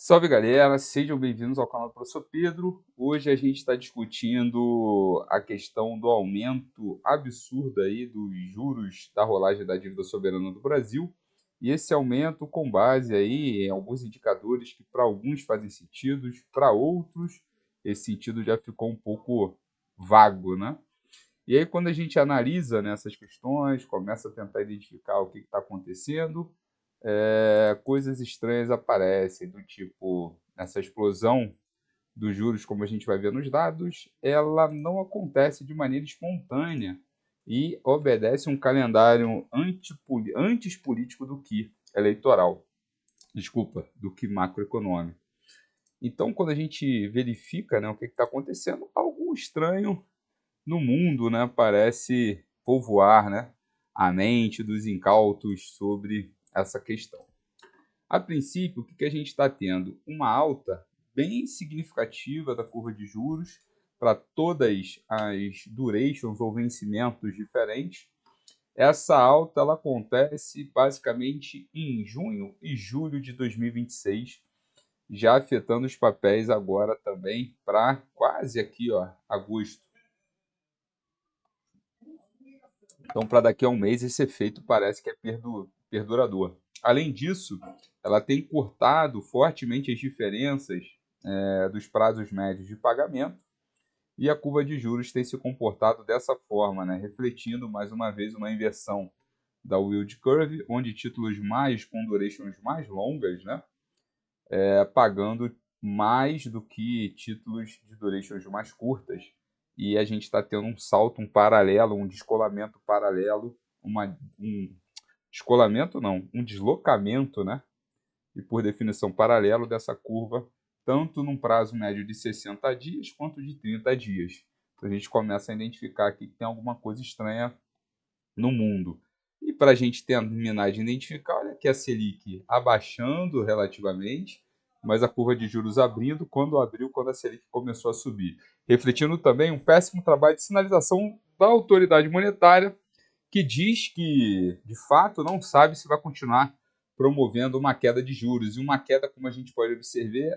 Salve galera, sejam bem-vindos ao canal do Professor Pedro. Hoje a gente está discutindo a questão do aumento absurdo aí dos juros da rolagem da dívida soberana do Brasil. E esse aumento com base aí em alguns indicadores que para alguns fazem sentido, para outros esse sentido já ficou um pouco vago, né? E aí quando a gente analisa nessas questões, começa a tentar identificar o que está acontecendo, coisas estranhas aparecem, do tipo, essa explosão dos juros, como a gente vai ver nos dados, ela não acontece de maneira espontânea e obedece um calendário antes político do que eleitoral, desculpa, do que macroeconômico. Então, quando a gente verifica, né, o que está acontecendo, algo estranho no mundo, né, parece povoar, né, a mente dos incautos sobre essa questão. A princípio, o que a gente está tendo? Uma alta bem significativa da curva de juros para todas as durations ou vencimentos diferentes. Essa alta ela acontece basicamente em junho e julho de 2026, já afetando os papéis agora também para quase aqui, ó, agosto. Então, para daqui a um mês, esse efeito parece que é perdurador. Além disso, ela tem cortado fortemente as diferenças dos prazos médios de pagamento e a curva de juros tem se comportado dessa forma, né? Refletindo mais uma vez uma inversão da yield curve, onde títulos mais com durations mais longas, né, pagando mais do que títulos de durations mais curtas. E a gente está tendo um salto, um paralelo, um descolamento paralelo, um descolamento não, um deslocamento, né? E por definição paralelo dessa curva, tanto num prazo médio de 60 dias quanto de 30 dias. Então a gente começa a identificar aqui que tem alguma coisa estranha no mundo. E para a gente terminar de identificar, olha aqui a Selic abaixando relativamente, mas a curva de juros abrindo quando a Selic começou a subir. Refletindo também um péssimo trabalho de sinalização da autoridade monetária, que diz que, de fato, não sabe se vai continuar promovendo uma queda de juros. E uma queda, como a gente pode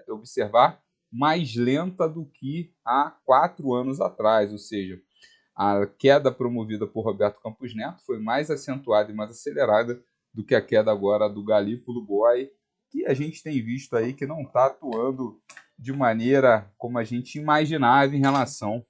observar mais lenta do que há 4 anos atrás. Ou seja, a queda promovida por Roberto Campos Neto foi mais acentuada e mais acelerada do que a queda agora do Galípolo Boy, que a gente tem visto aí que não está atuando de maneira como a gente imaginava em relação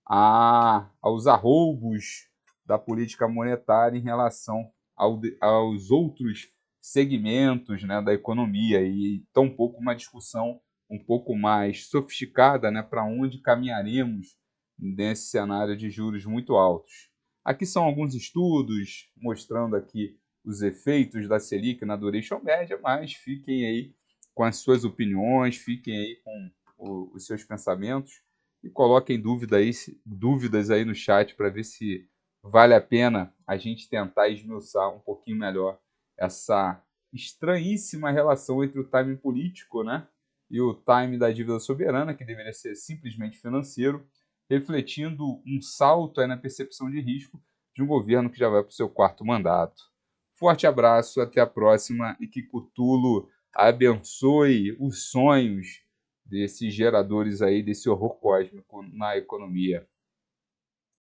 aos arroubos da política monetária em relação aos outros segmentos, né, da economia, e tampouco uma discussão um pouco mais sofisticada, né, para onde caminharemos nesse cenário de juros muito altos. Aqui são alguns estudos mostrando aqui os efeitos da Selic na duration média, mas fiquem aí com as suas opiniões, fiquem aí com os seus pensamentos e coloquem dúvidas aí no chat para ver se vale a pena a gente tentar esmiuçar um pouquinho melhor essa estranhíssima relação entre o time político, né, e o time da dívida soberana, que deveria ser simplesmente financeiro, refletindo um salto aí na percepção de risco de um governo que já vai para o seu 4º mandato. Forte abraço, até a próxima e que Cthulhu abençoe os sonhos desses geradores aí desse horror cósmico na economia.